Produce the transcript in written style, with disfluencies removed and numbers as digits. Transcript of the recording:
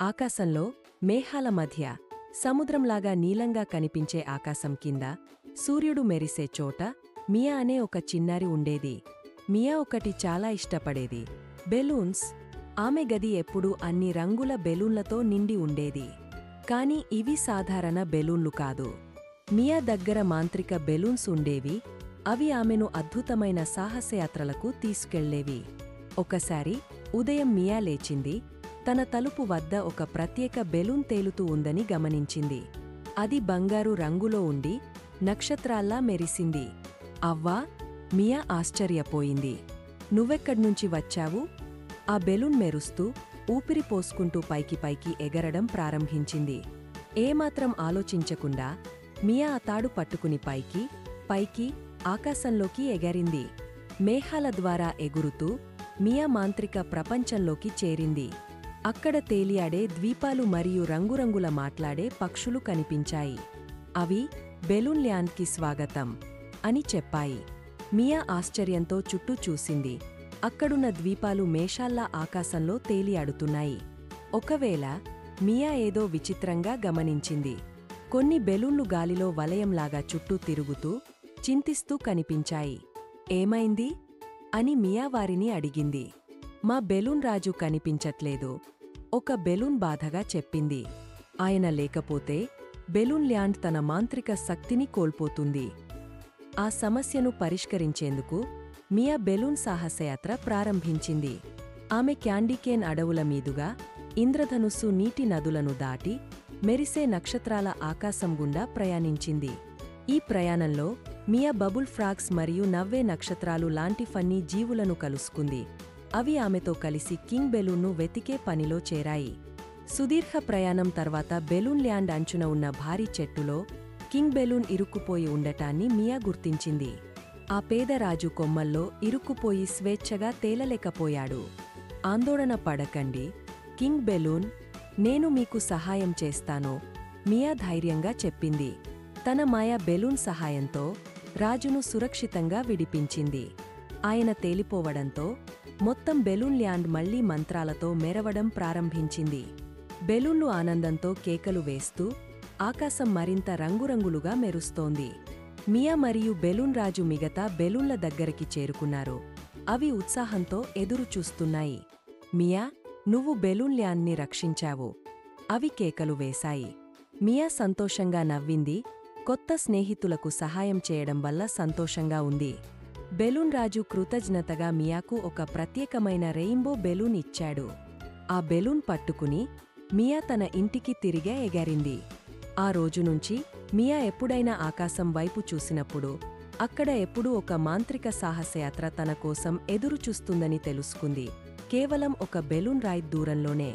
ఆకాశంలో మేఘాల మధ్య సముద్రంలాగా నీలంగా కనిపించే ఆకాశం కింద సూర్యుడు మెరిసే చోట మియా అనే ఒక చిన్నారి ఉండేది. మియా ఒకటి చాలా ఇష్టపడేది, బెలూన్స్. ఆమె గది ఎప్పుడూ అన్ని రంగుల బెలూన్లతో నిండి ఉండేది. కాని ఇవి సాధారణ బెలూన్లు కాదు. మియా దగ్గర మాంత్రిక బెలూన్స్ ఉండేవి. అవి ఆమెను అద్భుతమైన సాహసయాత్రలకు తీసుకెళ్లేవి. ఒకసారి ఉదయం మియా లేచింది. తన తలుపు వద్ద ఒక ప్రత్యేక బెలూన్ తేలుతూ ఉందని గమనించింది. అది బంగారు రంగులో ఉండి నక్షత్రాల్లా మెరిసింది. అవ్వా! మియా ఆశ్చర్యపోయింది. నువ్వెక్కడ్నుంచి వచ్చావు? ఆ బెలూన్ మెరుస్తూ ఊపిరి పోసుకుంటూ పైకి పైకి ఎగరడం ప్రారంభించింది. ఏమాత్రం ఆలోచించకుండా మియా ఆ తాడు పట్టుకుని పైకి ఆకాశంలోకి ఎగరింది. మేఘాల ద్వారా ఎగురుతూ మియా మాంత్రిక ప్రపంచంలోకి చేరింది. అక్కడ తేలియాడే ద్వీపాలు మరియు రంగురంగుల మాట్లాడే పక్షులు కనిపించాయి. అవి బెలూన్ ల్యాండ్కి స్వాగతం అని చెప్పాయి. మియా ఆశ్చర్యంతో చుట్టూ చూసింది. అక్కడున్న ద్వీపాలు మేషాల్లా ఆకాశంలో తేలియాడుతున్నాయి. ఒకవేళ మియా ఏదో విచిత్రంగా గమనించింది. కొన్ని బెలూన్లు గాలిలో వలయంలాగా చుట్టూ తిరుగుతూ చింతిస్తూ కనిపించాయి. ఏమైంది అని మియా వారిని అడిగింది. మా బెలూన్ రాజు కనిపించట్లేదు, ఒక బెలూన్ బాధగా చెప్పింది. ఆయన లేకపోతే బెలూన్ ల్యాండ్ తన మాంత్రిక శక్తిని కోల్పోతుంది. ఆ సమస్యను పరిష్కరించేందుకు మియా బెలూన్ సాహసయాత్ర ప్రారంభించింది. ఆమె క్యాండీకేన్ అడవుల మీదుగా ఇంద్రధనుస్సు నీటి నదులను దాటి మెరిసే నక్షత్రాల ఆకాశం గుండా ప్రయాణించింది. ఈ ప్రయాణంలో మియా బబుల్ ఫ్రాగ్స్ మరియు నవ్వే నక్షత్రాలు లాంటి ఫన్నీ జీవులను కలుసుకుంది. అవి ఆమెతో కలిసి కింగ్ బెలూన్ను వెతికే పనిలో చేరాయి. సుదీర్ఘ ప్రయాణం తర్వాత బెలూన్ ల్యాండ్ అంచున ఉన్న భారీ చెట్టులో కింగ్ బెలూన్ ఇరుక్కుపోయి ఉండటాన్ని మియా గుర్తించింది. ఆ పేదరాజు కొమ్మల్లో ఇరుక్కుపోయి స్వేచ్ఛగా తేలలేకపోయాడు. ఆందోళన పడకండి కింగ్ బెలూన్, నేను మీకు సహాయం చేస్తాను, మియా ధైర్యంగా చెప్పింది. తన మాయా బెలూన్ సహాయంతో రాజును సురక్షితంగా విడిపించింది. ఆయన తేలిపోవడంతో మొత్తం బెలూన్ ల్యాండ్ మళ్లీ మంత్రాలతో మెరవడం ప్రారంభించింది. బెలూన్లు ఆనందంతో కేకలు వేస్తూ ఆకాశం మరింత రంగురంగులుగా మెరుస్తోంది. మియా మరియు బెలూన్ రాజు మిగతా బెలూన్ల దగ్గరికి చేరుకున్నారు. అవి ఉత్సాహంతో ఎదురుచూస్తున్నాయి. మియా, నువ్వు బెలూన్ ల్యాండ్ని రక్షించావు, అవి కేకలు వేశాయి. మియా సంతోషంగా నవ్వింది. కొత్త స్నేహితులకు సహాయం చేయడం వల్ల సంతోషంగా ఉంది. బెలూన్ రాజు కృతజ్ఞతగా మియాకు ఒక ప్రత్యేకమైన రెయిన్బో బెలూన్ ఇచ్చాడు. ఆ బెలూన్ పట్టుకుని మియా తన ఇంటికి తిరిగే ఎగరింది. ఆ రోజునుంచి మియా ఎప్పుడైనా ఆకాశం వైపు చూసినప్పుడు అక్కడ ఎప్పుడూ ఒక మాంత్రిక సాహసయాత్ర తన కోసం ఎదురుచూస్తుందని తెలుసుకుంది. కేవలం ఒక బెలూన్ రైడ్ దూరంలోనే.